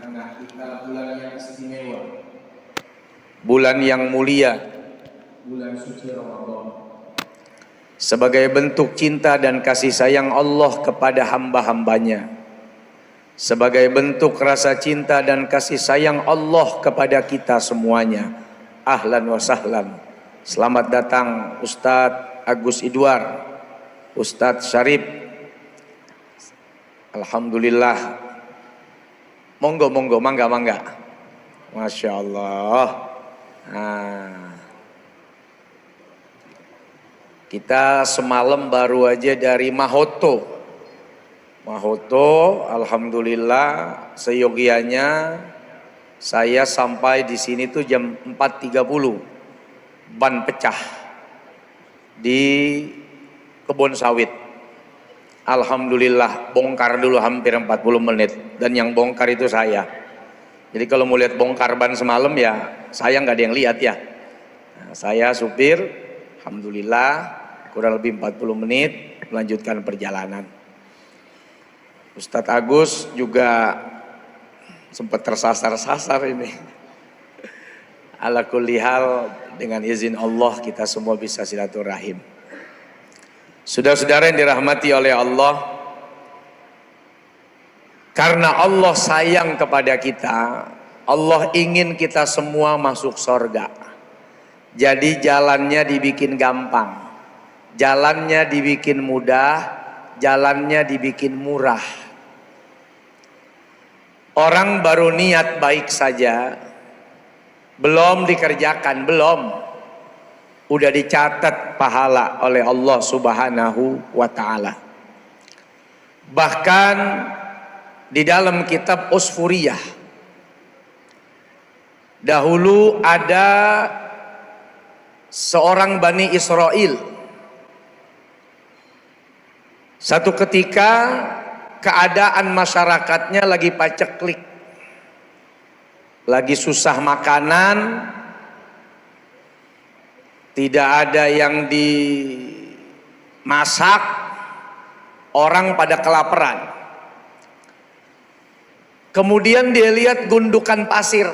Anak kita bulan yang istimewa, bulan yang mulia, bulan suci Ramadan. Sebagai bentuk cinta dan kasih sayang Allah kepada hamba-hambanya, sebagai bentuk rasa cinta dan kasih sayang Allah kepada kita semuanya. Ahlan wa sahlan. Selamat datang Ustadz Agus Idwar, Ustadz Syarif. Alhamdulillah. Monggo, mangga. Masya Allah. Kita semalam baru aja dari Mahoto, alhamdulillah seyogianya saya sampai di sini tuh jam 4.30, ban pecah di kebun sawit. Alhamdulillah bongkar dulu hampir 40 menit, dan yang bongkar itu saya. Jadi kalau mau lihat bongkar ban semalam ya saya nggak ada yang lihat ya. Saya supir, alhamdulillah kurang lebih 40 menit melanjutkan perjalanan. Ustadz Agus juga sempat tersasar-sasar ini. Ala kulli hal, dengan izin Allah kita semua bisa silaturahim. Saudara-saudara yang dirahmati oleh Allah, karena Allah sayang kepada kita, Allah ingin kita semua masuk surga. Jadi jalannya dibikin gampang, jalannya dibikin mudah, jalannya dibikin murah. Orang baru niat baik saja, belum dikerjakan, udah dicatat pahala oleh Allah Subhanahu wa ta'ala. Bahkan di dalam kitab Usfuriyah, dahulu ada seorang Bani Israel. Satu ketika keadaan masyarakatnya lagi paceklik, lagi susah makanan, tidak ada yang dimasak, orang pada kelaparan. Kemudian dia lihat gundukan pasir.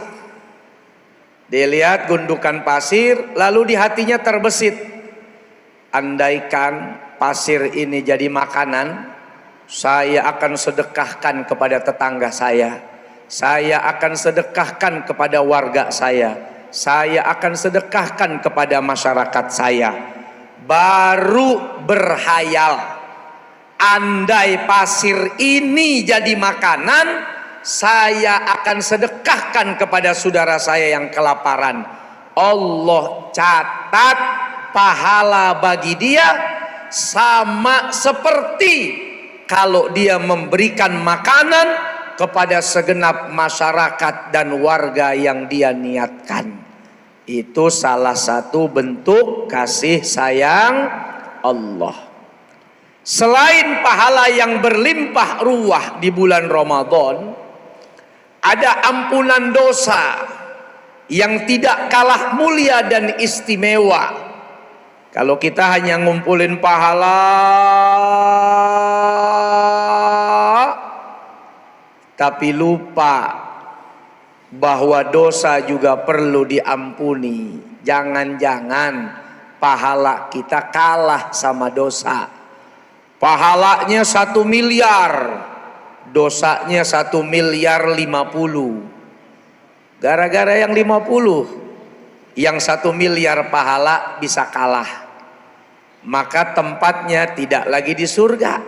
Lalu di hatinya terbesit, andaikan pasir ini jadi makanan, saya akan sedekahkan kepada tetangga saya akan sedekahkan kepada warga saya akan sedekahkan kepada masyarakat saya. Baru berhayal, andai pasir ini jadi makanan, saya akan sedekahkan kepada saudara saya yang kelaparan. Allah catat pahala bagi dia sama seperti kalau dia memberikan makanan kepada segenap masyarakat dan warga yang dia niatkan. Itu salah satu bentuk kasih sayang Allah. Selain pahala yang berlimpah ruah di bulan Ramadan, ada ampunan dosa yang tidak kalah mulia dan istimewa. Kalau kita hanya ngumpulin pahala tapi lupa bahwa dosa juga perlu diampuni. Jangan-jangan pahala kita kalah sama dosa. Pahalanya 1 miliar, dosanya 1 miliar 50. Gara-gara yang 50, yang 1 miliar pahala bisa kalah. Maka tempatnya tidak lagi di surga,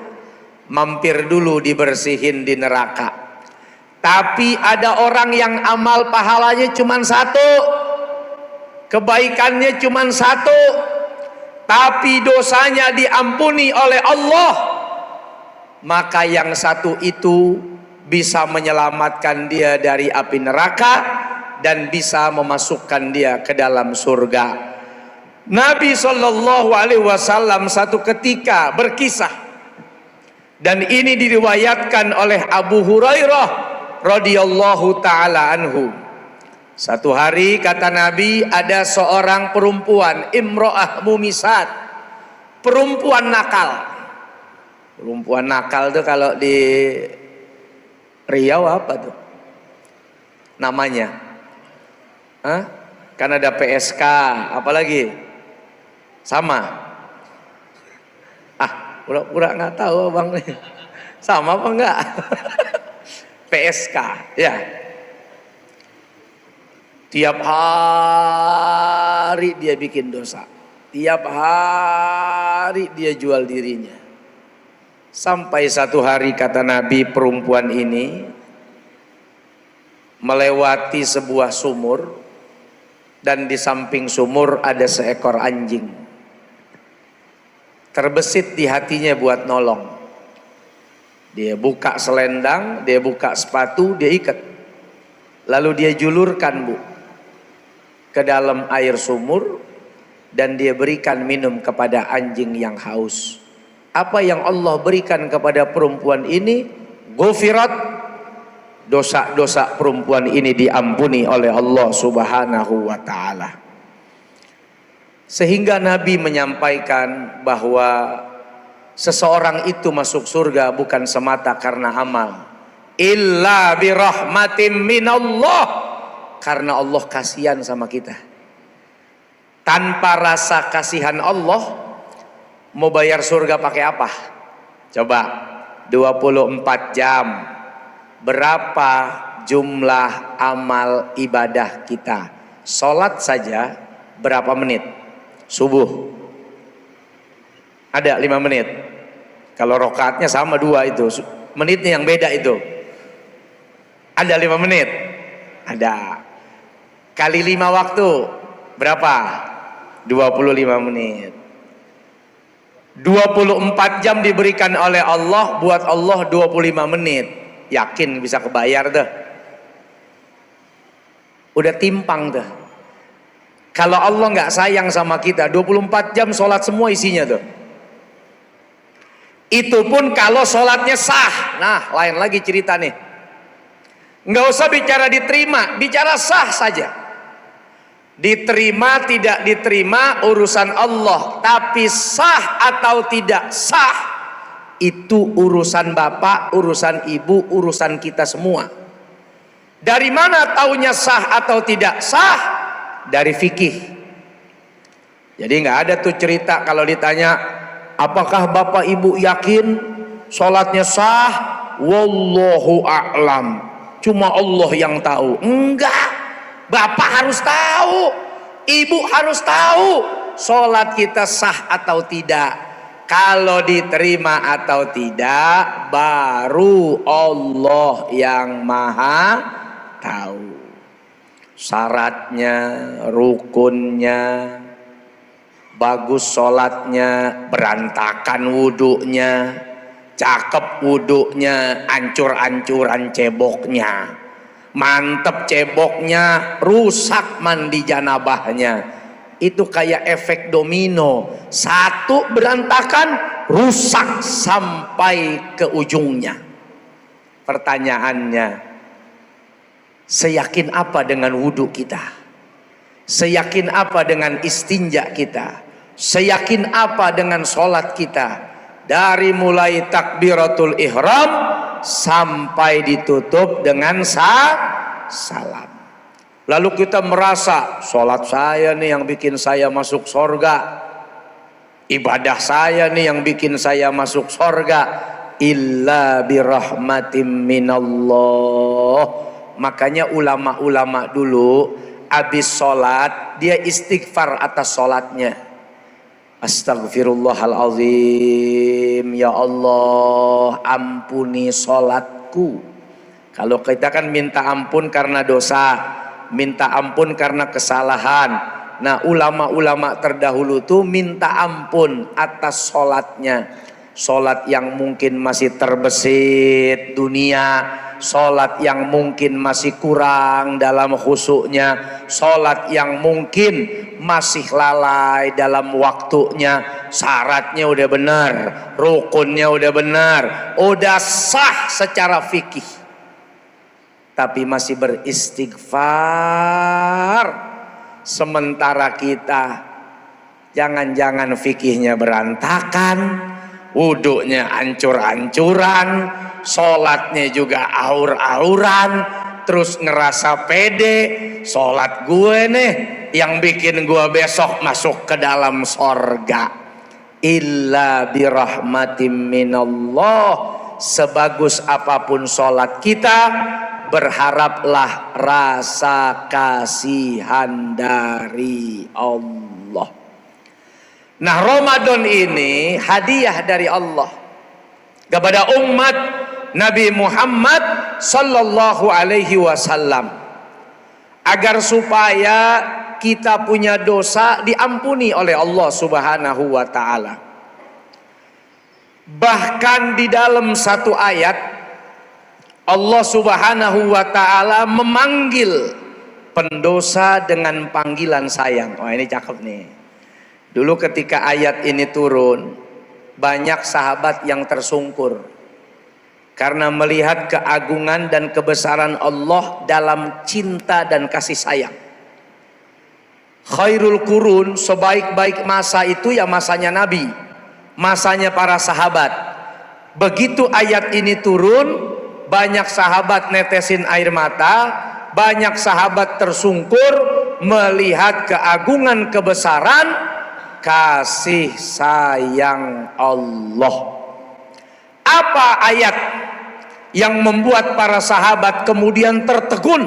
mampir dulu dibersihin di neraka. Tapi ada orang yang amal pahalanya cuma 1, kebaikannya cuma 1, tapi dosanya diampuni oleh Allah. Maka yang 1 itu bisa menyelamatkan dia dari api neraka dan bisa memasukkan dia ke dalam surga. Nabi SAW satu ketika berkisah, dan ini diriwayatkan oleh Abu Hurairah radhiyallahu ta'ala anhu. Satu hari kata Nabi, ada seorang perempuan, imro'ah mumisat, perempuan nakal. Perempuan nakal tuh kalau di Riau apa tuh? namanya. Hah? Kan ada PSK, apalagi? Sama. Pura-pura nggak tahu abang nih. Sama apa enggak? PSK, ya. Tiap hari dia bikin dosa. Tiap hari dia jual dirinya. Sampai satu hari kata Nabi, perempuan ini melewati sebuah sumur dan di samping sumur ada seekor anjing. Terbesit di hatinya buat nolong. Dia buka selendang, dia buka sepatu, dia ikat. Lalu dia julurkan, Bu, ke dalam air sumur dan dia berikan minum kepada anjing yang haus. Apa yang Allah berikan kepada perempuan ini? Ghufirat, dosa-dosa perempuan ini diampuni oleh Allah Subhanahu wa ta'ala. Sehingga Nabi menyampaikan bahwa seseorang itu masuk surga bukan semata karena amal, illa birahmatin minallah, karena Allah kasihan sama kita. Tanpa rasa kasihan Allah, mau bayar surga pakai apa? Coba 24 jam berapa jumlah amal ibadah kita? Sholat saja berapa menit? Subuh ada 5 menit. Kalau rokaatnya sama 2 itu, menitnya yang beda itu. Ada 5 menit. Ada. Kali 5 waktu berapa? 25 menit. 24 jam diberikan oleh Allah, buat Allah 25 menit. Yakin bisa kebayar tuh? Udah timpang tuh. Kalau Allah nggak sayang sama kita, 24 jam sholat semua isinya tuh. Itu pun kalau sholatnya sah. Nah, lain lagi cerita nih. Nggak usah bicara diterima, bicara sah saja. Diterima tidak diterima urusan Allah, tapi sah atau tidak sah itu urusan bapak, urusan ibu, urusan kita semua. Dari mana taunya sah atau tidak sah? Dari fikih. Jadi nggak ada tuh cerita kalau ditanya, apakah bapak ibu yakin sholatnya sah? Wallahu a'lam, cuma Allah yang tahu. Enggak, bapak harus tahu, ibu harus tahu sholat kita sah atau tidak. Kalau diterima atau tidak baru Allah yang maha tahu. Syaratnya, rukunnya, bagus sholatnya, berantakan wuduknya, cakep wuduknya, ancur-ancuran ceboknya, mantep ceboknya, rusak mandi janabahnya. Itu kayak efek domino, satu berantakan, rusak sampai ke ujungnya. Pertanyaannya, seyakin apa dengan wudhu kita? Seyakin apa dengan istinja kita? Seyakin apa dengan sholat kita? Dari mulai takbiratul ihram sampai ditutup dengan salam. Lalu kita merasa sholat saya nih yang bikin saya masuk sorga, ibadah saya nih yang bikin saya masuk sorga. Illa birahmatim minallah. Makanya ulama-ulama dulu habis sholat dia istighfar atas sholatnya. Astagfirullahalazim, ya Allah ampuni sholatku. Kalau kita kan minta ampun karena dosa, minta ampun karena kesalahan. Nah, ulama-ulama terdahulu tuh minta ampun atas sholatnya. Sholat yang mungkin masih terbesit dunia, sholat yang mungkin masih kurang dalam khusyuknya, sholat yang mungkin masih lalai dalam waktunya. Syaratnya udah benar, rukunnya udah benar, udah sah secara fikih, tapi masih beristighfar. Sementara kita jangan-jangan fikihnya berantakan, wuduknya ancur-ancuran, sholatnya juga aur-auran, terus ngerasa pede, sholat gue nih yang bikin gue besok masuk ke dalam sorga. Illa birahmatim minallah, sebagus apapun sholat kita, berharaplah rasa kasihan dari Allah. Nah, Ramadan ini hadiah dari Allah kepada umat Nabi Muhammad sallallahu alaihi wasallam, agar supaya kita punya dosa diampuni oleh Allah Subhanahu wa taala. Bahkan di dalam satu ayat Allah Subhanahu wa taala memanggil pendosa dengan panggilan sayang. Wah, ini cakep nih. Dulu ketika ayat ini turun, banyak sahabat yang tersungkur karena melihat keagungan dan kebesaran Allah dalam cinta dan kasih sayang. Khairul qurun, sebaik-baik masa itu ya masanya Nabi, masanya para sahabat. Begitu ayat ini turun, banyak sahabat netesin air mata, banyak sahabat tersungkur melihat keagungan kebesaran kasih sayang Allah. Apa ayat yang membuat para sahabat kemudian tertegun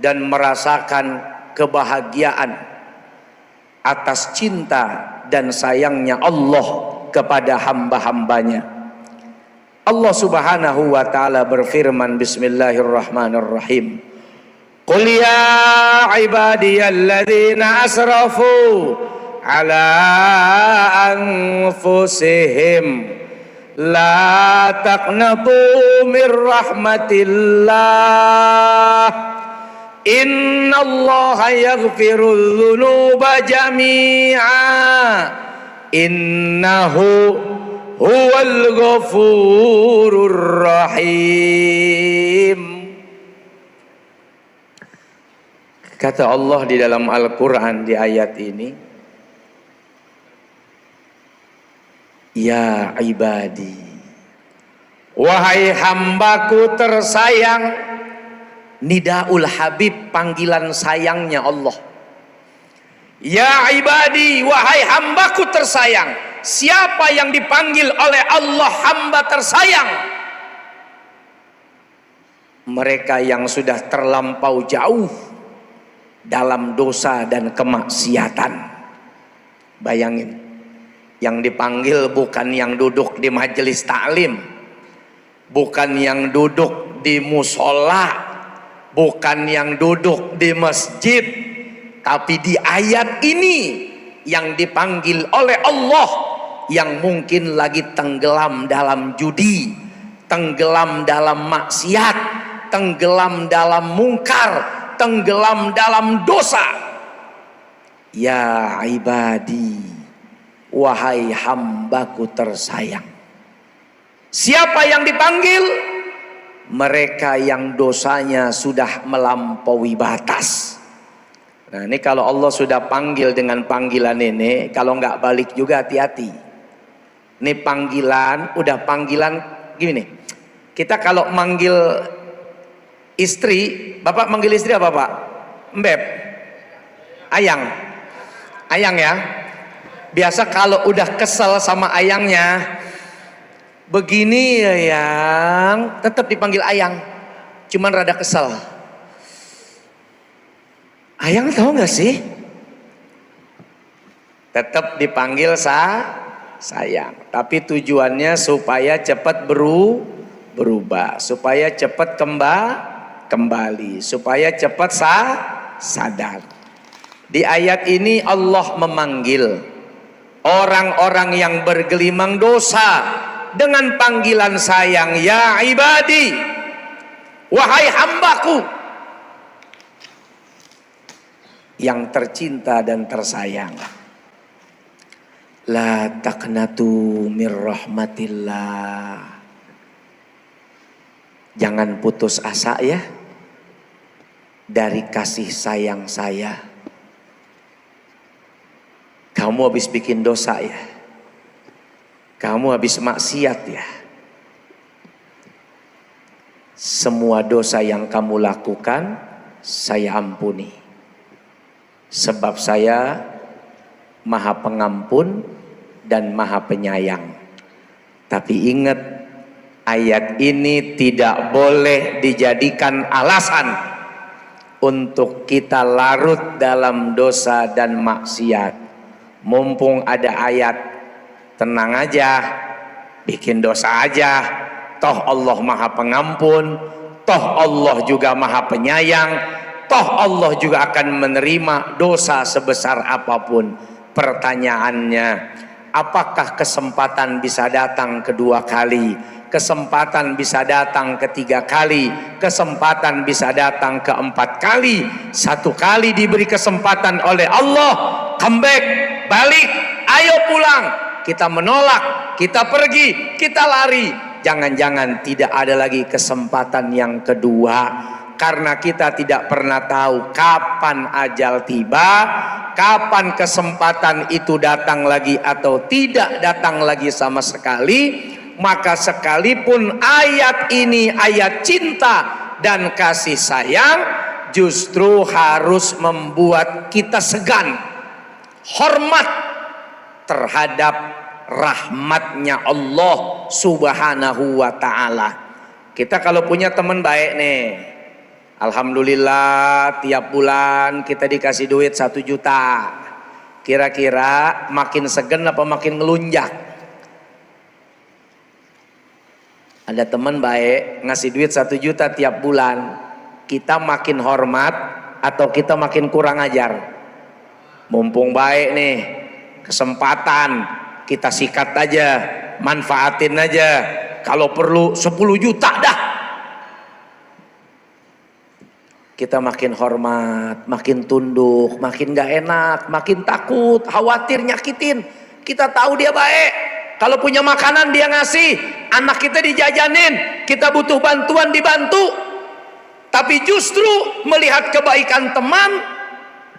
dan merasakan kebahagiaan atas cinta dan sayangnya Allah kepada hamba-hambanya? Allah Subhanahu wa taala berfirman, bismillahirrahmanirrahim, qul ya ibadiyalladzina asrafu ala anfusihim la taqnatu mir rahmatillah innallaha yaghfirudz dzunuba jami'a innahu huwal ghafurur rahim. Kata Allah di dalam Al-Quran di ayat ini, ya ibadi, wahai hambaku tersayang. Nidaul Habib, panggilan sayangnya Allah. Ya ibadi, wahai hambaku tersayang. Siapa yang dipanggil oleh Allah hamba tersayang? Mereka yang sudah terlampau jauh dalam dosa dan kemaksiatan. Bayangin, yang dipanggil bukan yang duduk di majelis taklim, bukan yang duduk di musola, bukan yang duduk di masjid, tapi di ayat ini yang dipanggil oleh Allah yang mungkin lagi tenggelam dalam judi, tenggelam dalam maksiat, tenggelam dalam mungkar, tenggelam dalam dosa. Ya ibadi, wahai hambaku tersayang. Siapa yang dipanggil? Mereka yang dosanya sudah melampaui batas. Nah, ini kalau Allah sudah panggil dengan panggilan ini, kalau nggak balik juga hati-hati. Ini panggilan, udah panggilan gini nih. Kita kalau manggil istri, bapak manggil istri apa pak? Mbeb, ayang, ayang ya. Biasa kalau udah kesel sama ayangnya, begini ya yang, tetap dipanggil ayang, cuman rada kesel. Ayang tahu nggak sih? Tetap dipanggil sayang, tapi tujuannya supaya cepat berubah, supaya cepat kembali, supaya cepat sadar. Di ayat ini Allah memanggil orang-orang yang bergelimang dosa dengan panggilan sayang, ya ibadi, wahai hambaku yang tercinta dan tersayang. La taqnatu mir rahmatillah. Jangan putus asa ya dari kasih sayang saya. Kamu habis bikin dosa ya, kamu habis maksiat ya, semua dosa yang kamu lakukan saya ampuni. Sebab saya Maha Pengampun dan Maha Penyayang. Tapi ingat, ayat ini tidak boleh dijadikan alasan untuk kita larut dalam dosa dan maksiat. Mumpung ada ayat, tenang aja, bikin dosa aja. Toh Allah Maha Pengampun, toh Allah juga Maha Penyayang, toh Allah juga akan menerima dosa sebesar apapun. Pertanyaannya, apakah kesempatan bisa datang kedua kali? Kesempatan bisa datang ketiga kali, kesempatan bisa datang keempat kali. Satu kali diberi kesempatan oleh Allah, comeback, balik, ayo pulang. Kita menolak, kita pergi, kita lari. Jangan-jangan tidak ada lagi kesempatan yang kedua, karena kita tidak pernah tahu kapan ajal tiba, kapan kesempatan itu datang lagi atau tidak datang lagi sama sekali. Maka sekalipun ayat ini ayat cinta dan kasih sayang, justru harus membuat kita segan, hormat terhadap rahmatnya Allah Subhanahu wa ta'ala. Kita kalau punya teman baik nih, alhamdulillah tiap bulan kita dikasih duit 1 juta. Kira-kira makin segan apa makin ngelunjak? Ada teman baik ngasih duit 1 juta tiap bulan, kita makin hormat atau kita makin kurang ajar? Mumpung baik nih, kesempatan kita sikat aja, manfaatin aja. Kalau perlu 10 juta dah. Kita makin hormat, makin tunduk, makin gak enak, makin takut, khawatir nyakitin. Kita tahu dia baik. Kalau punya makanan dia ngasih, anak kita dijajanin, kita butuh bantuan dibantu. Tapi justru melihat kebaikan teman,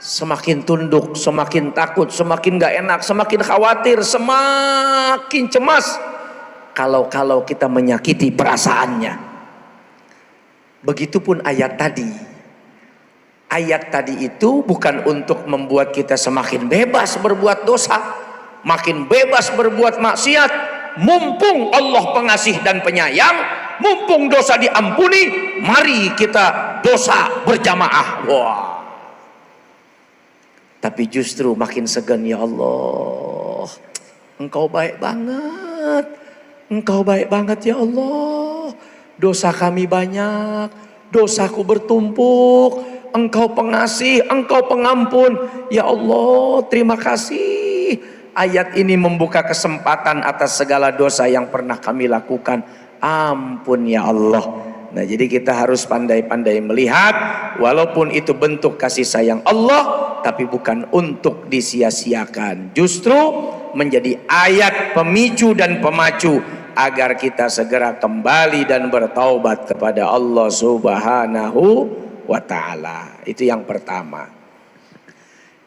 semakin tunduk, semakin takut, semakin gak enak, semakin khawatir, semakin cemas. Kalau kita menyakiti perasaannya. Begitupun ayat tadi. Ayat tadi itu bukan untuk membuat kita semakin bebas berbuat dosa, makin bebas berbuat maksiat. Mumpung Allah pengasih dan penyayang, mumpung dosa diampuni, mari kita dosa berjamaah. Wah. Tapi justru makin segan, ya Allah, Engkau baik banget, Engkau baik banget ya Allah. Dosa kami banyak, dosaku bertumpuk, Engkau pengasih, Engkau pengampun. Ya Allah, terima kasih. Ayat ini membuka kesempatan atas segala dosa yang pernah kami lakukan. Ampun ya Allah. Nah, jadi kita harus pandai-pandai melihat, walaupun itu bentuk kasih sayang Allah, tapi bukan untuk disia-siakan. Justru menjadi ayat pemicu dan pemacu agar kita segera kembali dan bertaubat kepada Allah Subhanahu wa ta'ala. Itu yang pertama.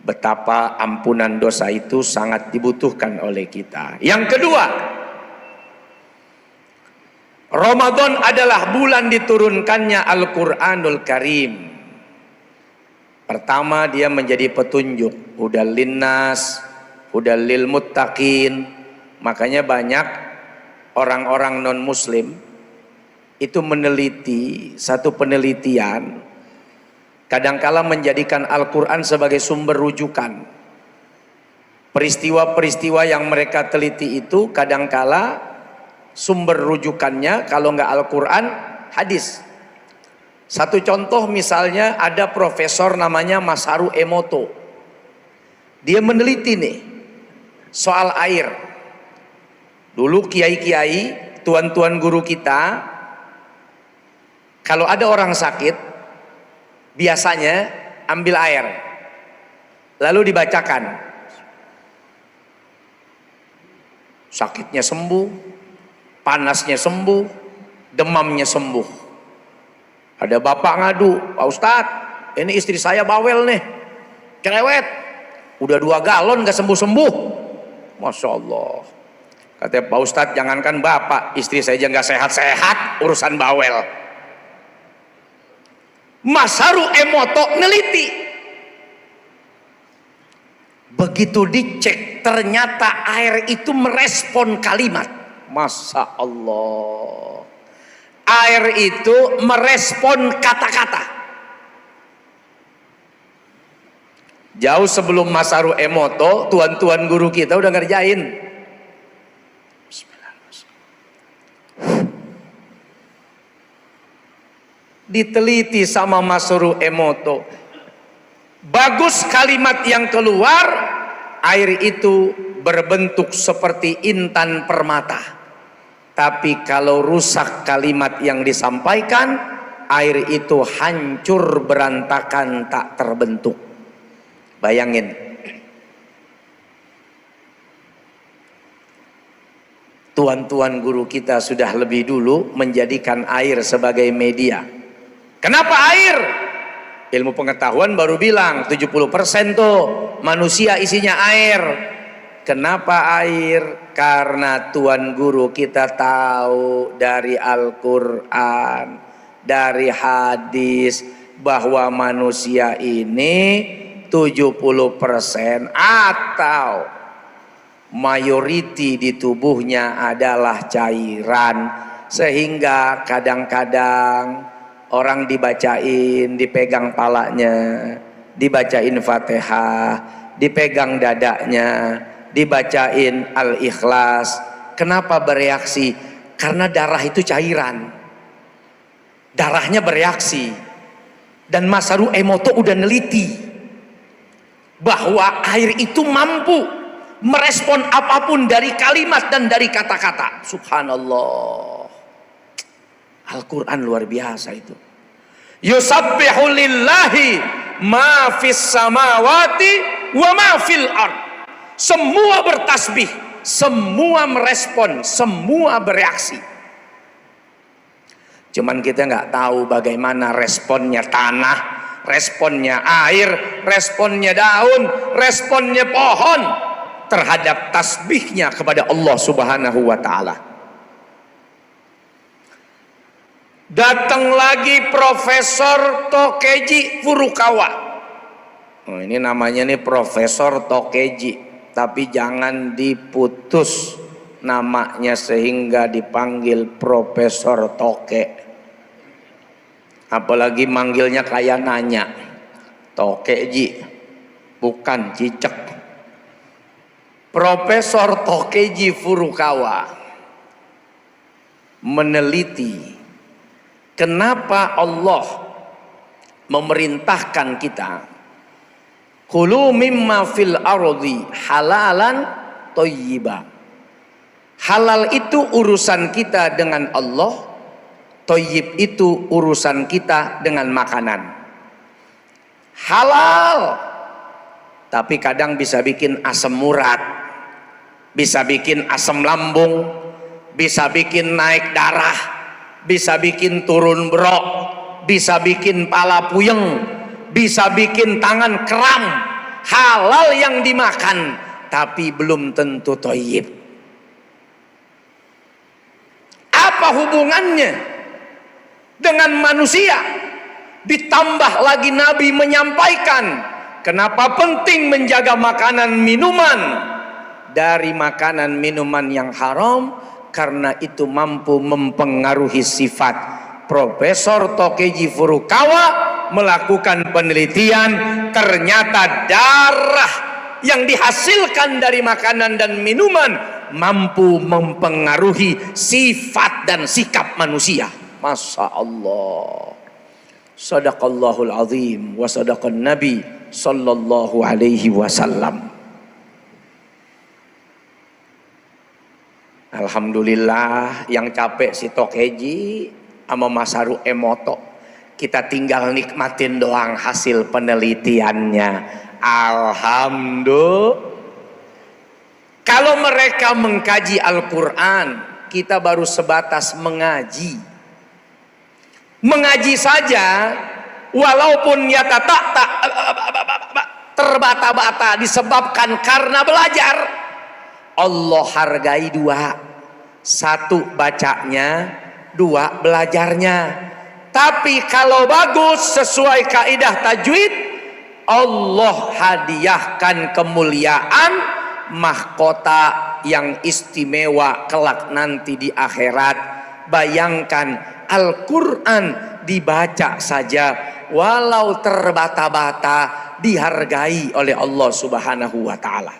Betapa ampunan dosa itu sangat dibutuhkan oleh kita. Yang kedua, Ramadan adalah bulan diturunkannya Al-Quranul Karim. Pertama, dia menjadi petunjuk, hudal linnas, hudal lil muttaqin. Makanya banyak orang-orang non muslim itu meneliti satu penelitian, kadangkala menjadikan Al-Quran sebagai sumber rujukan. Peristiwa-peristiwa yang mereka teliti itu kadangkala sumber rujukannya kalau nggak Al-Quran, hadis. Satu contoh misalnya ada profesor namanya Masaru Emoto. Dia meneliti nih soal air. Dulu kiai-kiai, tuan-tuan guru kita, kalau ada orang sakit, biasanya ambil air, lalu dibacakan. Sakitnya sembuh, panasnya sembuh, demamnya sembuh. Ada bapak ngadu, Pak Ustadz, ini istri saya bawel nih, cerewet, udah 2 galon gak sembuh-sembuh. Masya Allah. Katanya Pak Ustadz, jangankan bapak, istri saya aja gak sehat-sehat, urusan bawel. Masaru Emoto neliti. Begitu dicek ternyata air itu merespon kalimat. Masya Allah. Air itu merespon kata-kata. Jauh sebelum Masaru Emoto, tuan-tuan guru kita udah ngerjain. Diteliti sama Masaru Emoto. Bagus kalimat yang keluar, air itu berbentuk seperti intan permata. Tapi kalau rusak kalimat yang disampaikan, air itu hancur berantakan tak terbentuk. Bayangin. Tuan-tuan guru kita sudah lebih dulu menjadikan air sebagai media. Kenapa air? Ilmu pengetahuan baru bilang 70% tuh manusia isinya air. Kenapa air? Karena tuan guru kita tahu dari Al-Quran, dari hadis, bahwa manusia ini 70% atau mayoriti di tubuhnya adalah cairan. Sehingga kadang-kadang orang dibacain, dipegang palanya, dibacain Fatihah, dipegang dadanya, dibacain Al-Ikhlas. Kenapa bereaksi? Karena darah itu cairan. Darahnya bereaksi. Dan Masaru Emoto udah neliti bahwa air itu mampu merespon apapun dari kalimat dan dari kata-kata. Subhanallah. Al-Quran luar biasa itu. Yusabbihu lillahi ma fis samawati wa ma fil ard. Semua bertasbih, semua merespon, semua bereaksi. Cuman kita nggak tahu bagaimana responnya tanah, responnya air, responnya daun, responnya pohon terhadap tasbihnya kepada Allah Subhanahu wa ta'ala. Datang lagi Profesor Tokeji Furukawa. Oh, ini namanya nih Profesor Tokeji, tapi jangan diputus namanya sehingga dipanggil Profesor Toke. Apalagi manggilnya kayak nanya. Tokeji, bukan cicek. Profesor Tokeji Furukawa meneliti kenapa Allah memerintahkan kita kulu mimma fil ardi halalan thayyiba. Halal itu urusan kita dengan Allah, thayyib itu urusan kita dengan makanan. Halal tapi kadang bisa bikin asam urat, bisa bikin asam lambung, bisa bikin naik darah, bisa bikin turun brok, bisa bikin pala puyeng, bisa bikin tangan kram. Halal yang dimakan, tapi belum tentu thayyib. Apa hubungannya dengan manusia? Ditambah lagi Nabi menyampaikan kenapa penting menjaga makanan minuman dari makanan minuman yang haram, karena itu mampu mempengaruhi sifat. Profesor Tokeji Furukawa melakukan penelitian, ternyata darah yang dihasilkan dari makanan dan minuman mampu mempengaruhi sifat dan sikap manusia. Masya Allah. Sadaqallahul azim wa sadaqan nabi sallallahu alaihi wasallam. Alhamdulillah, yang capek si Tokeji sama Masaru Emoto. Kita tinggal nikmatin doang hasil penelitiannya. Alhamdulillah. Kalau mereka mengkaji Al-Quran, kita baru sebatas mengaji. Mengaji saja, walaupun terbata-bata disebabkan karena belajar. Allah hargai dua. Satu bacanya, dua belajarnya. Tapi kalau bagus sesuai kaidah tajwid, Allah hadiahkan kemuliaan, mahkota yang istimewa kelak nanti di akhirat. Bayangkan Al-Quran dibaca saja walau terbata-bata dihargai oleh Allah Subhanahu wa ta'ala.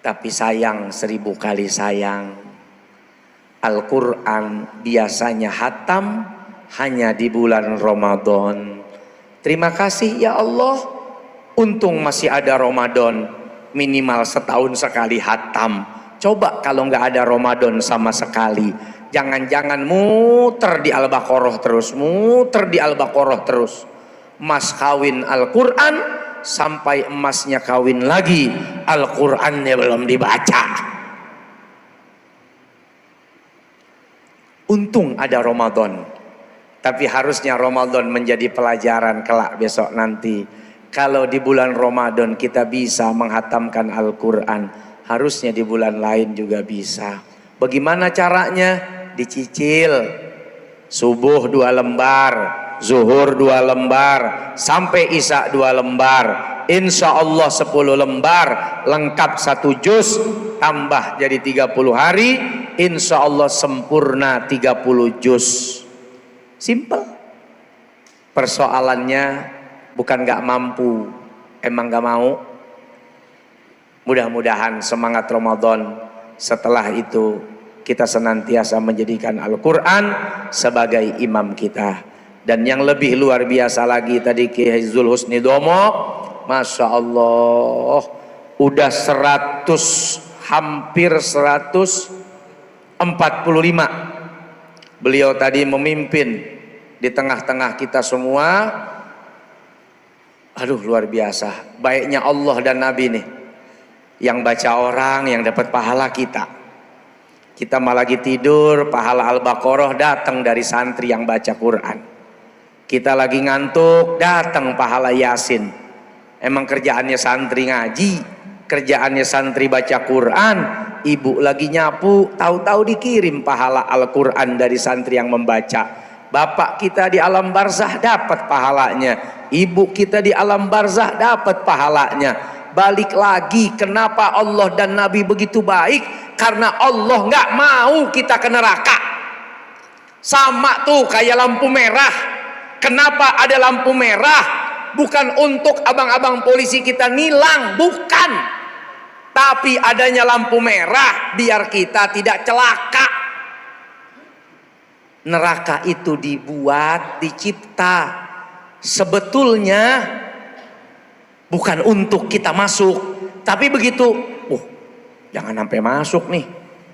Tapi sayang, 1000 kali sayang, Al-Quran biasanya hatam hanya di bulan Ramadan. Terima kasih ya Allah, untung masih ada Ramadan, minimal setahun sekali hatam. Coba kalau nggak ada Ramadan sama sekali, jangan-jangan muter di Al-Baqarah terus, muter di Al-Baqarah terus. Mas kawin Al-Quran sampai emasnya kawin lagi, Al-Qurannya belum dibaca. Untung ada Ramadan. Tapi harusnya Ramadan menjadi pelajaran kelak besok nanti. Kalau di bulan Ramadan kita bisa menghatamkan Al-Quran, harusnya di bulan lain juga bisa. Bagaimana caranya? Dicicil. Subuh 2 lembar, zuhur 2 lembar, sampai isya 2 lembar. Insya Allah 10 lembar, lengkap 1 juz, tambah jadi 30 hari. Insya Allah sempurna 30 juz. Simple. Persoalannya bukan gak mampu, emang gak mau. Mudah-mudahan semangat Ramadan setelah itu kita senantiasa menjadikan Al-Quran sebagai imam kita. Dan yang lebih luar biasa lagi tadi Kiai Zulhusni Domo, Masya Allah, udah 100, hampir 145. Beliau tadi memimpin di tengah-tengah kita semua. Aduh, luar biasa. Baiknya Allah dan Nabi nih. Yang baca orang yang dapat pahala kita. Kita malah lagi tidur, pahala Al-Baqarah datang dari santri yang baca Quran. Kita lagi ngantuk, datang pahala Yasin. Emang kerjaannya santri ngaji, kerjaannya santri baca Quran. Ibu lagi nyapu, tahu-tahu dikirim pahala Al-Quran dari santri yang membaca. Bapak kita di alam barzah dapat pahalanya, ibu kita di alam barzah dapat pahalanya. Balik lagi, kenapa Allah dan Nabi begitu baik? Karena Allah nggak mau kita ke neraka. Sama tuh kayak lampu merah. Kenapa ada lampu merah? Bukan untuk abang-abang polisi kita nilang, bukan. Tapi adanya lampu merah biar kita tidak celaka. Neraka itu dibuat, dicipta sebetulnya bukan untuk kita masuk. Tapi begitu, jangan sampai masuk nih,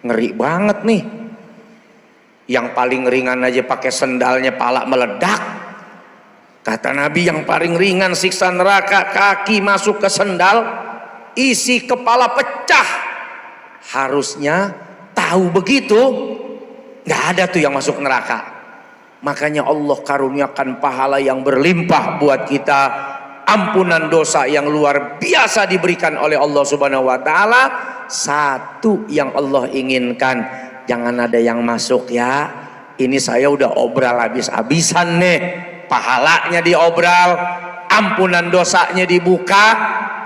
ngeri banget nih. Yang paling ringan aja pakai sendalnya pala meledak. Kata Nabi yang paling ringan siksa neraka, kaki masuk ke sendal, isi kepala pecah. Harusnya tahu begitu, nggak ada tuh yang masuk neraka. Makanya Allah karuniakan pahala yang berlimpah buat kita, ampunan dosa yang luar biasa diberikan oleh Allah Subhanahu wa ta'ala. Satu yang Allah inginkan, jangan ada yang masuk ya. Ini saya udah obral habis-habisan nih, pahalanya diobral, ampunan dosanya dibuka.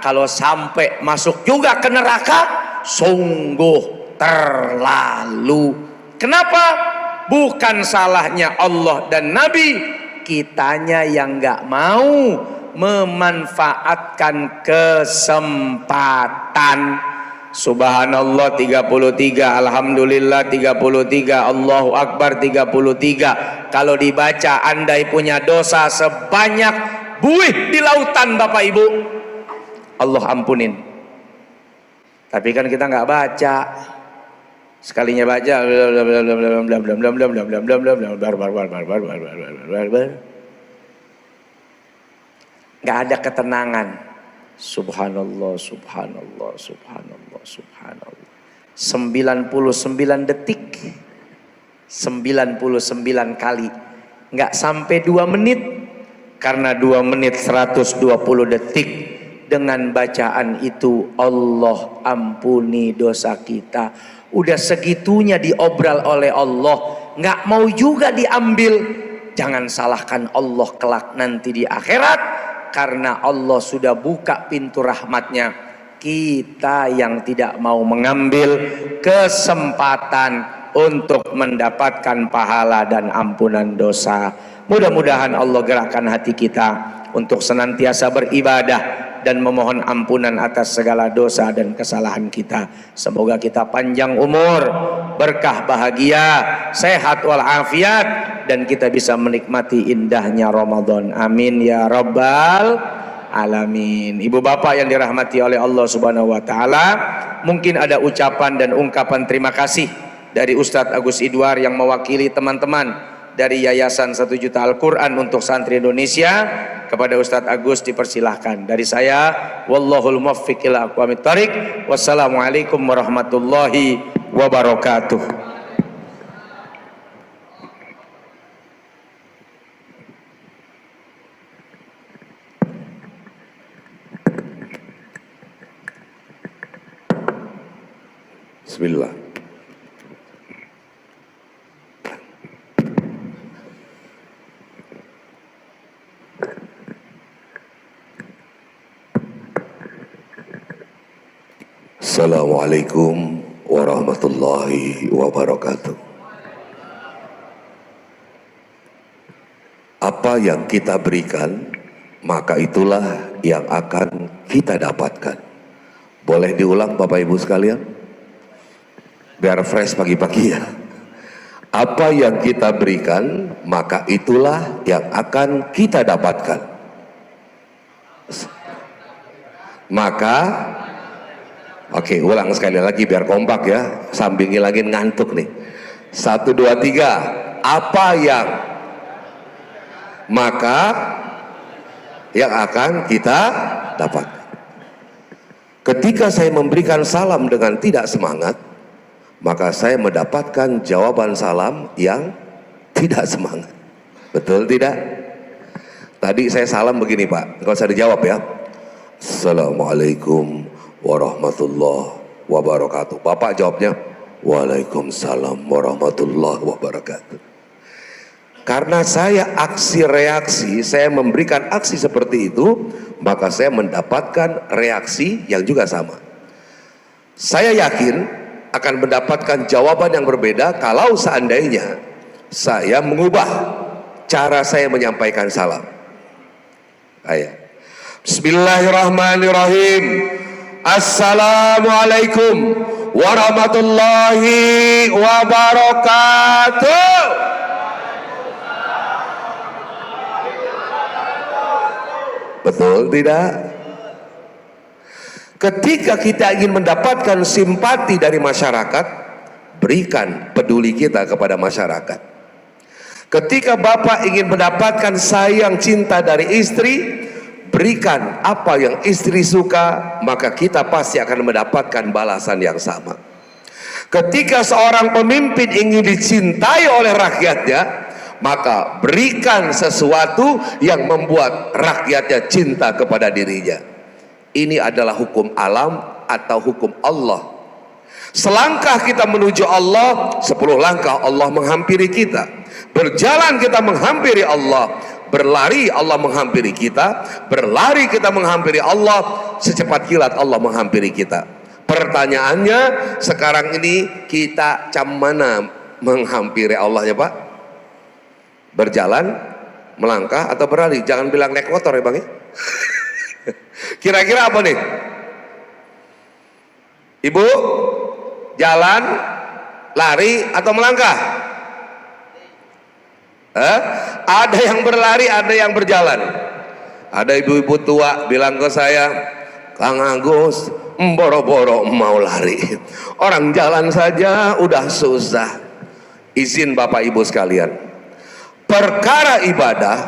Kalau sampai masuk juga ke neraka, sungguh terlalu. Kenapa? Bukan salahnya Allah dan Nabi, kitanya yang nggak mau memanfaatkan kesempatan. Subhanallah 33, Alhamdulillah 33, Allahu Akbar 33. Kalau dibaca andai punya dosa sebanyak buih di lautan Bapak Ibu, Allah ampunin. Tapi kan kita nggak baca. Sekalinya baca nggak ada ketenangan. Subhanallah, subhanallah, subhanallah, subhanallah. 99 detik, 99 kali, nggak sampai 2 menit. Karena 2 menit 120 detik. Dengan bacaan itu Allah ampuni dosa kita. Udah segitunya diobral oleh Allah. nggak mau juga diambil, jangan salahkan Allah kelak nanti di akhirat, karena Allah sudah buka pintu rahmatnya. Kita yang tidak mau mengambil kesempatan untuk mendapatkan pahala dan ampunan dosa. Mudah-mudahan Allah gerakkan hati kita untuk senantiasa beribadah dan memohon ampunan atas segala dosa dan kesalahan kita. Semoga kita panjang umur, berkah bahagia, sehat walafiat, dan kita bisa menikmati indahnya Ramadan. Amin ya rabbal alamin. Ibu bapak yang dirahmati oleh Allah subhanahu wa ta'ala, mungkin ada ucapan dan ungkapan terima kasih dari Ustadz Agus Idwar yang mewakili teman-teman dari Yayasan 1 Juta Al-Quran untuk Santri Indonesia. Kepada Ustadz Agus dipersilahkan. Dari saya, wallahul muwaffiq ila aqwamit thoriq. Wassalamualaikum warahmatullahi wabarakatuh. Bismillah. Assalamualaikum warahmatullahi wabarakatuh. Apa yang kita berikan, maka itulah yang akan kita dapatkan. Boleh diulang Bapak Ibu sekalian? Biar fresh pagi-pagi ya. Apa yang kita berikan, maka itulah yang akan kita dapatkan. Maka oke, ulang sekali lagi biar kompak ya, sambil ngilangin ngantuk nih. 1, 2, 3. Apa yang, maka yang akan kita dapat. Ketika saya memberikan salam dengan tidak semangat, maka saya mendapatkan jawaban salam yang tidak semangat. Betul tidak? Tadi saya salam begini Pak, kalau saya dijawab ya, Assalamualaikum warahmatullahi wabarakatuh. Bapak jawabnya, Waalaikumsalam warahmatullahi wabarakatuh. Karena saya aksi reaksi, saya memberikan aksi seperti itu, maka saya mendapatkan reaksi yang juga sama. Saya yakin akan mendapatkan jawaban yang berbeda kalau seandainya saya mengubah cara saya menyampaikan salam. Ayo. Bismillahirrahmanirrahim. Assalamualaikum warahmatullahi wabarakatuh. Betul tidak? Ketika kita ingin mendapatkan simpati dari masyarakat, berikan peduli kita kepada masyarakat. Ketika Bapak ingin mendapatkan sayang cinta dari istri, berikan apa yang istri suka, maka kita pasti akan mendapatkan balasan yang sama. Ketika seorang pemimpin ingin dicintai oleh rakyatnya, maka berikan sesuatu yang membuat rakyatnya cinta kepada dirinya. Ini adalah hukum alam atau hukum Allah. Selangkah kita menuju Allah, 10 langkah Allah menghampiri kita. Berjalan kita menghampiri Allah, berlari Allah menghampiri kita, berlari kita menghampiri Allah, secepat kilat Allah menghampiri kita. Pertanyaannya sekarang ini, kita cam mana menghampiri Allah ya Pak? Berjalan, melangkah, atau berlari? Jangan bilang naik motor ya Bang ya. Kira-kira apa nih? Ibu, jalan, lari, atau melangkah? Ada yang berlari, ada yang berjalan. Ada ibu-ibu tua bilang ke saya, Kang Agus, boro-boro mau lari, orang jalan saja udah susah. Izin Bapak Ibu sekalian, perkara ibadah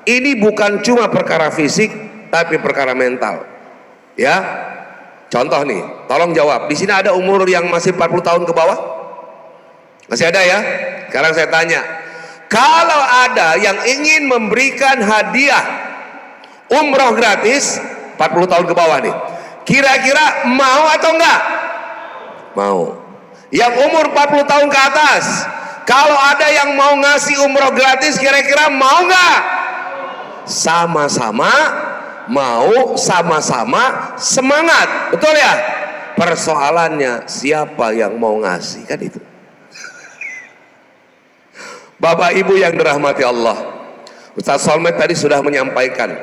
ini bukan cuma perkara fisik, tapi perkara mental. Ya, contoh nih, tolong jawab. Di sini ada umur yang masih 40 tahun ke bawah? Masih ada ya? Sekarang saya tanya, kalau ada yang ingin memberikan hadiah umroh gratis 40 tahun ke bawah nih, kira-kira mau atau enggak? Mau. Yang umur 40 tahun ke atas, Kalau ada yang mau ngasih umroh gratis, kira-kira mau nggak? Sama-sama mau, sama-sama semangat, betul ya? Persoalannya siapa yang mau ngasih, kan itu. Bapak Ibu yang dirahmati Allah, Ustaz Solmed tadi sudah menyampaikan,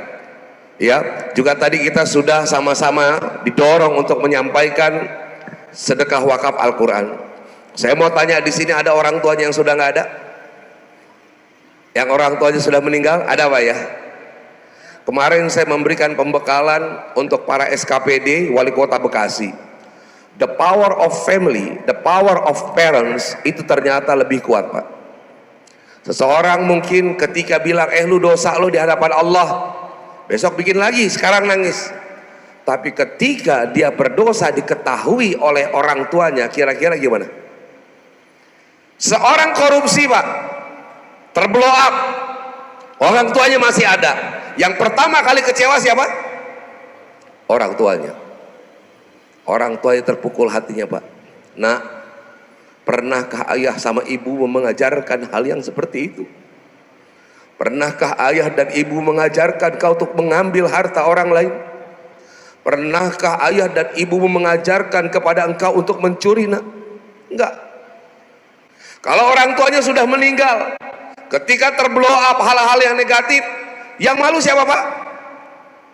ya, juga tadi kita sudah sama-sama didorong untuk menyampaikan sedekah wakaf Al-Quran. Saya mau tanya, di sini ada orang tuanya yang sudah nggak ada? Yang orang tuanya sudah meninggal, ada Pak ya? Kemarin saya memberikan pembekalan untuk para SKPD Wali Kota Bekasi. The power of family, the power of parents itu ternyata lebih kuat, Pak. Seseorang mungkin ketika bilang, lu dosa lu di hadapan Allah, besok bikin lagi, sekarang nangis. Tapi ketika dia berdosa diketahui oleh orang tuanya, kira-kira gimana? Seorang korupsi, Pak, terblow up, orang tuanya masih ada. Yang pertama kali kecewa siapa? Orang tuanya. Orang tuanya terpukul hatinya, Pak. Nah, pernahkah ayah sama ibu mengajarkan hal yang seperti itu? Pernahkah ayah dan ibu mengajarkan kau untuk mengambil harta orang lain? Pernahkah ayah dan ibu mengajarkan kepada engkau untuk mencuri, nak? Enggak. Kalau orang tuanya sudah meninggal, ketika terblow up hal-hal yang negatif, yang malu siapa, Pak?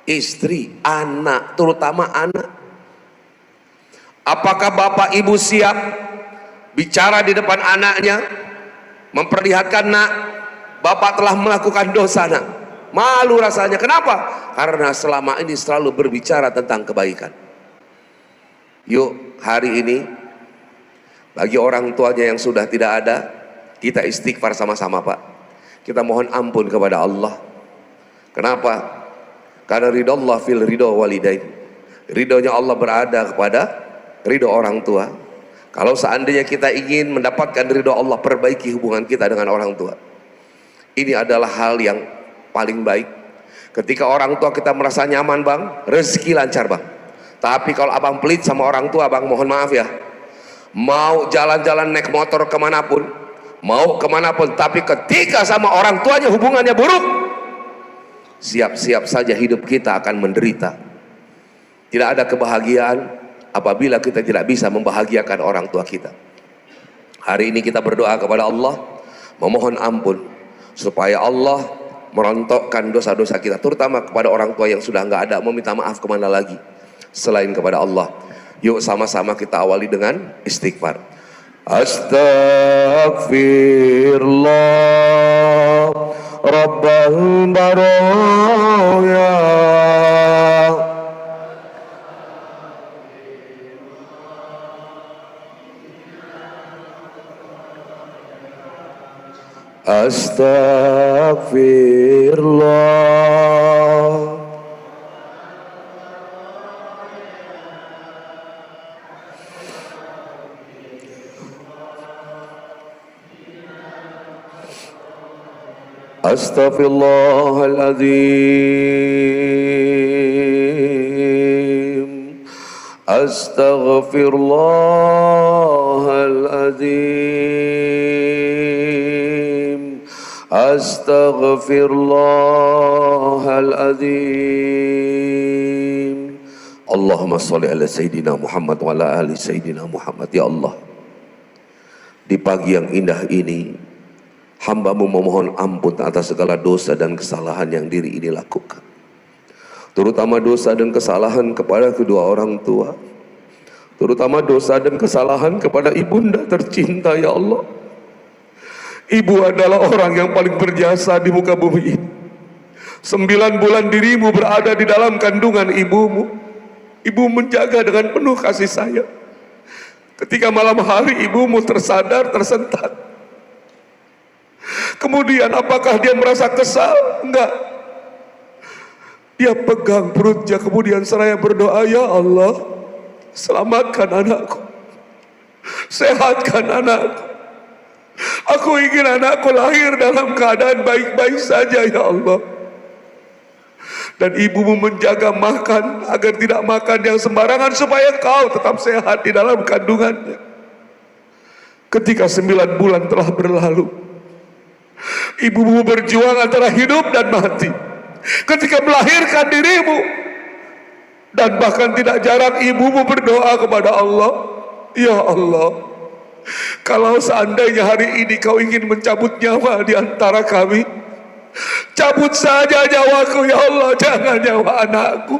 Istri, anak, terutama anak. Apakah bapak ibu siap bicara di depan anaknya, memperlihatkan, nak, bapak telah melakukan dosa, nak? Malu rasanya. Kenapa? Karena selama ini selalu berbicara tentang kebaikan. Yuk, hari ini bagi orang tuanya yang sudah tidak ada, kita istighfar sama-sama, Pak. Kita mohon ampun kepada Allah. Kenapa? Karena ridho Allah fil ridho walidain. Ridhonya Allah berada kepada ridho orang tua. Kalau seandainya kita ingin mendapatkan ridho Allah, perbaiki hubungan kita dengan orang tua. Ini adalah hal yang paling baik. Ketika orang tua kita merasa nyaman, Bang, rezeki lancar, Bang. Tapi kalau abang pelit sama orang tua, Bang, mohon maaf ya, mau jalan-jalan naik motor kemanapun, mau kemanapun, tapi ketika sama orang tuanya hubungannya buruk, siap-siap saja hidup kita akan menderita. Tidak ada kebahagiaan apabila kita tidak bisa membahagiakan orang tua kita. Hari ini kita berdoa kepada Allah, memohon ampun supaya Allah merontokkan dosa-dosa kita, terutama kepada orang tua yang sudah nggak ada. Mau minta maaf kemana lagi selain kepada Allah? Yuk sama-sama kita awali dengan istighfar. Astaghfirullah Rabbal baraya. Astaghfirullah. Astaghfirullahaladzim. Astaghfirullahaladzim. Astaghfirullahaladzim. Allahumma sholli ala Sayyidina Muhammad wa ala ali Sayyidina Muhammad. Ya Allah, di pagi yang indah ini hamba-Mu memohon ampun atas segala dosa dan kesalahan yang diri ini lakukan, terutama dosa dan kesalahan kepada kedua orang tua, terutama dosa dan kesalahan kepada ibunda tercinta. Ya Allah, ibu adalah orang yang paling berjasa di muka bumi ini. 9 bulan dirimu berada di dalam kandungan ibumu, ibu menjaga dengan penuh kasih sayang. Ketika malam hari ibumu tersadar, tersentak, kemudian apakah dia merasa kesal? Enggak. Dia pegang perutnya, kemudian seraya berdoa, ya Allah, selamatkan anakku, sehatkan anakku. Aku ingin anakku lahir dalam keadaan baik-baik saja, ya Allah. Dan ibumu menjaga makan agar tidak makan yang sembarangan supaya kau tetap sehat di dalam kandungannya. Ketika 9 bulan telah berlalu, ibumu berjuang antara hidup dan mati ketika melahirkan dirimu. Dan bahkan tidak jarang ibumu berdoa kepada Allah, ya Allah, kalau seandainya hari ini kau ingin mencabut nyawa di antara kami, cabut saja nyawaku ya Allah, jangan nyawa anakku.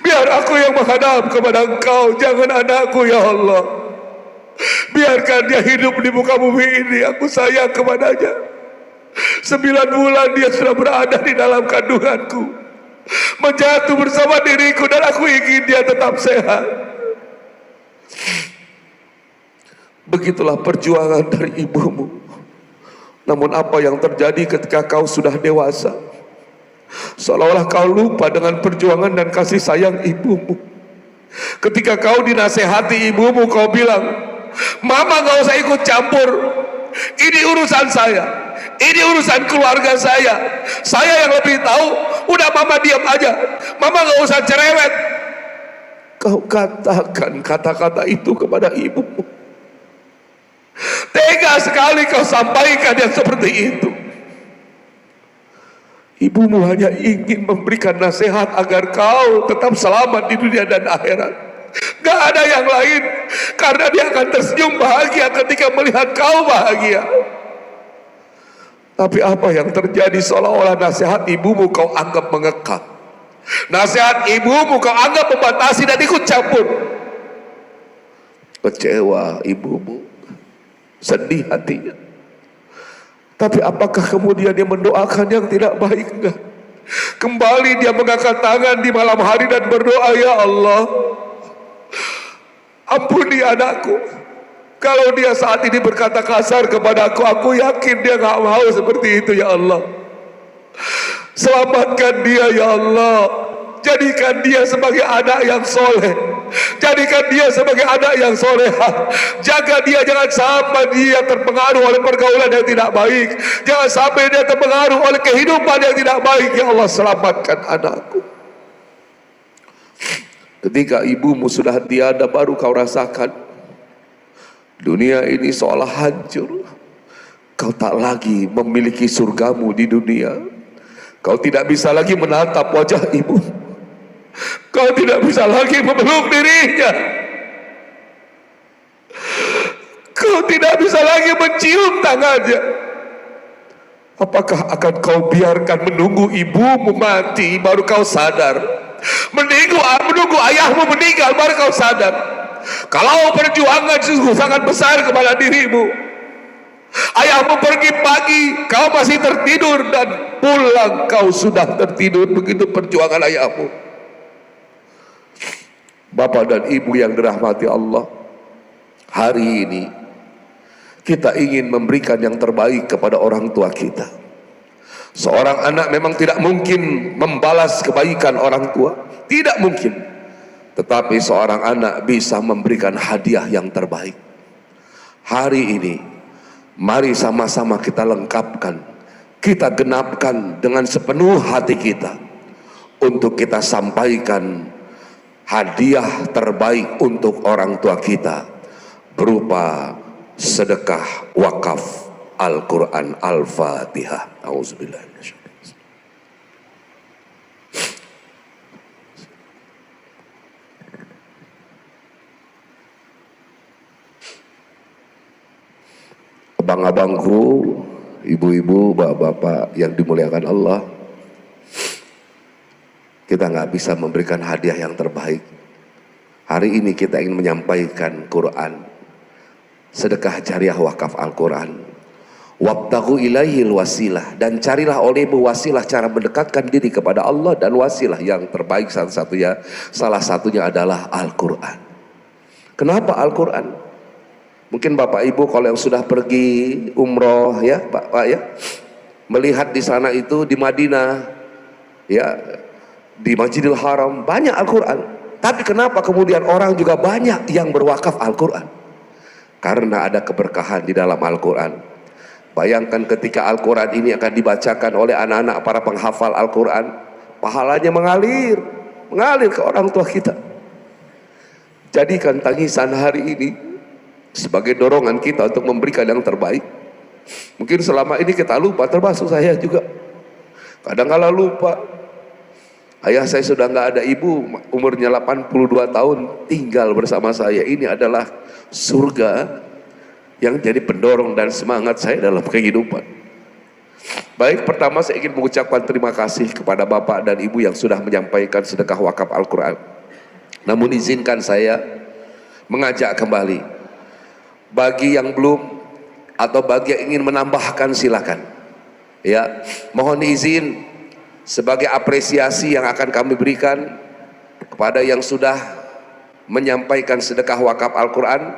Biar aku yang menghadap kepada Engkau, jangan anakku ya Allah. Biarkan dia hidup di muka bumi ini, aku sayang kepadanya. 9 bulan dia sudah berada di dalam kandunganku, menjatuh bersama diriku, dan aku ingin dia tetap sehat. Begitulah perjuangan dari ibumu. Namun apa yang terjadi ketika kau sudah dewasa? Seolah-olah kau lupa dengan perjuangan dan kasih sayang ibumu. Ketika kau dinasehati ibumu, kau bilang, Mama gak usah ikut campur, ini urusan saya, ini urusan keluarga saya yang lebih tahu. Udah Mama diam aja, Mama gak usah cerewet. Kau katakan kata-kata itu kepada ibumu. Tega sekali kau sampaikan yang seperti itu. Ibumu hanya ingin memberikan nasihat agar kau tetap selamat di dunia dan akhirat. Gak ada yang lain, karena dia akan tersenyum bahagia ketika melihat kau bahagia. Tapi apa yang terjadi, seolah-olah nasihat ibumu kau anggap mengekang, nasihat ibumu kau anggap membatasi dan ikut campur. Kecewa ibumu, sedih hatinya. Tapi apakah kemudian dia mendoakan yang tidak baik? Enggak. Kembali dia mengangkat tangan di malam hari dan berdoa, ya Allah, ampuni anakku. Kalau dia saat ini berkata kasar kepada aku yakin dia gak mau seperti itu, ya Allah. Selamatkan dia, ya Allah. Jadikan dia sebagai anak yang soleh, jadikan dia sebagai anak yang soleha. Jaga dia, jangan sampai dia terpengaruh oleh pergaulan yang tidak baik, jangan sampai dia terpengaruh oleh kehidupan yang tidak baik. Ya Allah, selamatkan anakku. Ketika ibumu sudah tiada, baru kau rasakan dunia ini seolah hancur. Kau tak lagi memiliki surgamu di dunia. Kau tidak bisa lagi menatap wajah ibu. Kau tidak bisa lagi memeluk dirinya. Kau tidak bisa lagi mencium tangannya. Apakah akan kau biarkan menunggu ibumu mati baru kau sadar? Menunggu ayahmu meninggal baru kau sadar? Kalau perjuangan sungguh sangat besar kepada dirimu, ayahmu pergi pagi, kau masih tertidur, dan pulang kau sudah tertidur. Begitu perjuangan ayahmu. Bapak dan Ibu yang dirahmati Allah, hari ini kita ingin memberikan yang terbaik kepada orang tua kita. Seorang anak memang tidak mungkin membalas kebaikan orang tua, tidak mungkin. Tetapi seorang anak bisa memberikan hadiah yang terbaik. Hari ini mari sama-sama kita lengkapkan, kita genapkan dengan sepenuh hati kita, untuk kita sampaikan hadiah terbaik untuk orang tua kita, berupa sedekah wakaf Al-Quran Al-Fatihah. Auzubillah. Abang-abangku, ibu-ibu, bapak-bapak yang dimuliakan Allah, kita nggak bisa memberikan hadiah yang terbaik. Hari ini kita ingin menyampaikan Quran, sedekah jariah wakaf Al-Quran. Wabtaghu ilaihil wasilah, dan carilah olehmu wasilah, cara mendekatkan diri kepada Allah, dan wasilah yang terbaik salah satunya adalah Al-Quran. Kenapa Al-Quran? Mungkin Bapak Ibu kalau yang sudah pergi umroh ya Pak ya, melihat di sana itu di Madinah ya, di Masjidil Haram banyak Al-Quran. Tapi kenapa kemudian orang juga banyak yang berwakaf Al-Quran? Karena ada keberkahan di dalam Al-Quran. Bayangkan ketika Al-Quran ini akan dibacakan oleh anak-anak para penghafal Al-Quran, pahalanya mengalir ke orang tua kita. Jadikan tangisan hari ini sebagai dorongan kita untuk memberikan yang terbaik. Mungkin selama ini kita lupa, termasuk saya juga. Kadang-kala lupa. Ayah saya sudah nggak ada, ibu umurnya 82 tahun tinggal bersama saya. Ini adalah surga yang jadi pendorong dan semangat saya dalam kehidupan. Baik, pertama saya ingin mengucapkan terima kasih kepada Bapak dan Ibu yang sudah menyampaikan sedekah wakaf Al-Quran. Namun izinkan saya mengajak kembali, bagi yang belum atau bagi yang ingin menambahkan silakan. Ya, mohon izin sebagai apresiasi yang akan kami berikan kepada yang sudah menyampaikan sedekah wakaf Al-Quran,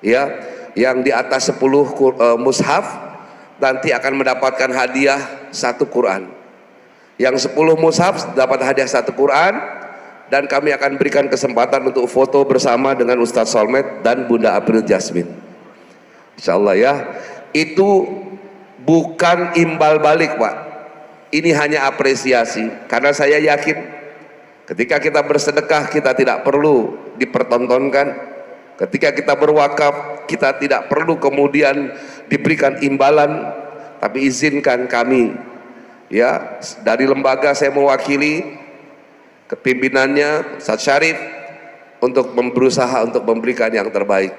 ya, yang di atas 10 mushaf nanti akan mendapatkan hadiah 1 Quran. Yang 10 mushaf dapat hadiah 1 Quran, dan kami akan berikan kesempatan untuk foto bersama dengan Ustadz Solmed dan Bunda April Jasmine. Insyaallah ya. Itu bukan imbal balik, Pak. Ini hanya apresiasi, karena saya yakin ketika kita bersedekah kita tidak perlu dipertontonkan. Ketika kita berwakaf kita tidak perlu kemudian diberikan imbalan, tapi izinkan kami, ya, dari lembaga saya mewakili kepimpinannya Ustadz Syarif untuk berusaha untuk memberikan yang terbaik.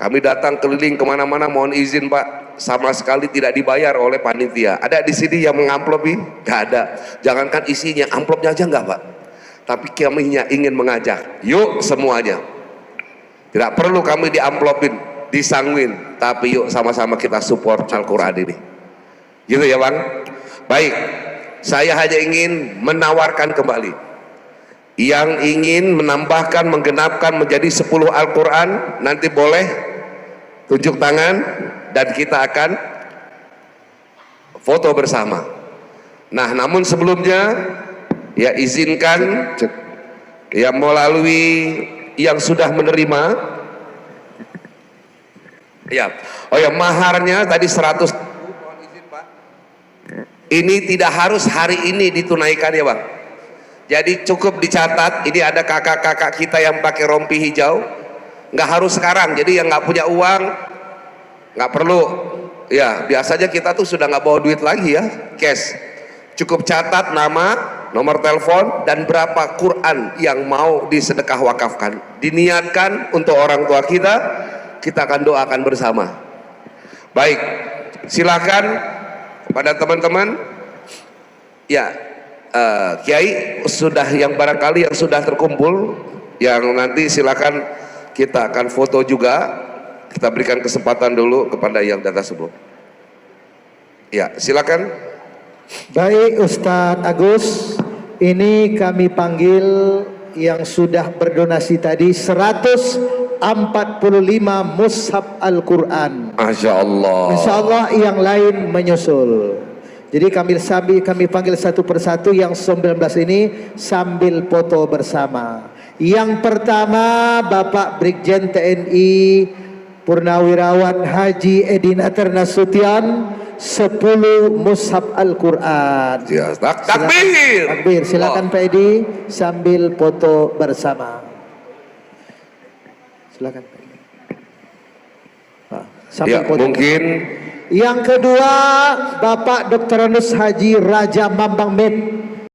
Kami datang keliling kemana-mana, mohon izin Pak, sama sekali tidak dibayar oleh panitia. Ada di sini yang mengamplopi? Gak ada. Jangankan isinya, amplopnya aja enggak Pak. Tapi kami ingin mengajak, yuk semuanya. Tidak perlu kami diamplopin, disangwin, tapi yuk sama-sama kita support Al-Quran ini. Gitu ya Bang? Baik, saya hanya ingin menawarkan kembali. Yang ingin menambahkan, menggenapkan menjadi 10 Al-Quran, nanti boleh tunjuk tangan dan kita akan foto bersama. Nah, namun sebelumnya ya izinkan ya melalui yang sudah menerima, ya, oh ya, maharnya tadi 100. Mohon izin Pak, ini tidak harus hari ini ditunaikan ya Bang. Jadi cukup dicatat. Ini ada kakak-kakak kita yang pakai rompi hijau, nggak harus sekarang. Jadi yang nggak punya uang nggak perlu. Ya, biasanya kita tuh sudah nggak bawa duit lagi ya, cash. Cukup catat nama, nomor telepon, dan berapa Quran yang mau disedekah wakafkan. Diniatkan untuk orang tua kita, kita akan doakan bersama. Baik, silakan kepada teman-teman. Ya, Kiai sudah, yang barangkali yang sudah terkumpul, yang nanti silakan kita akan foto juga. Kita berikan kesempatan dulu kepada yang data sebelum. Ya, silakan. Baik Ustadz Agus, ini kami panggil yang sudah berdonasi tadi 145 mushaf Al-Quran. Masya Allah. Insya Allah yang lain menyusul. Jadi kami panggil satu persatu yang 19 ini sambil foto bersama. Yang pertama Bapak Brigjen TNI Purnawirawan Haji Edi Natar Nasution, 10 mushaf Al-Quran. Ya, takbir. Takbir. Silakan Pak Edi sambil foto bersama. Silakan Pak Edi. Sambil Ya, foto. mungkin Yang kedua Bapak Dr. Haji Raja Mambang Med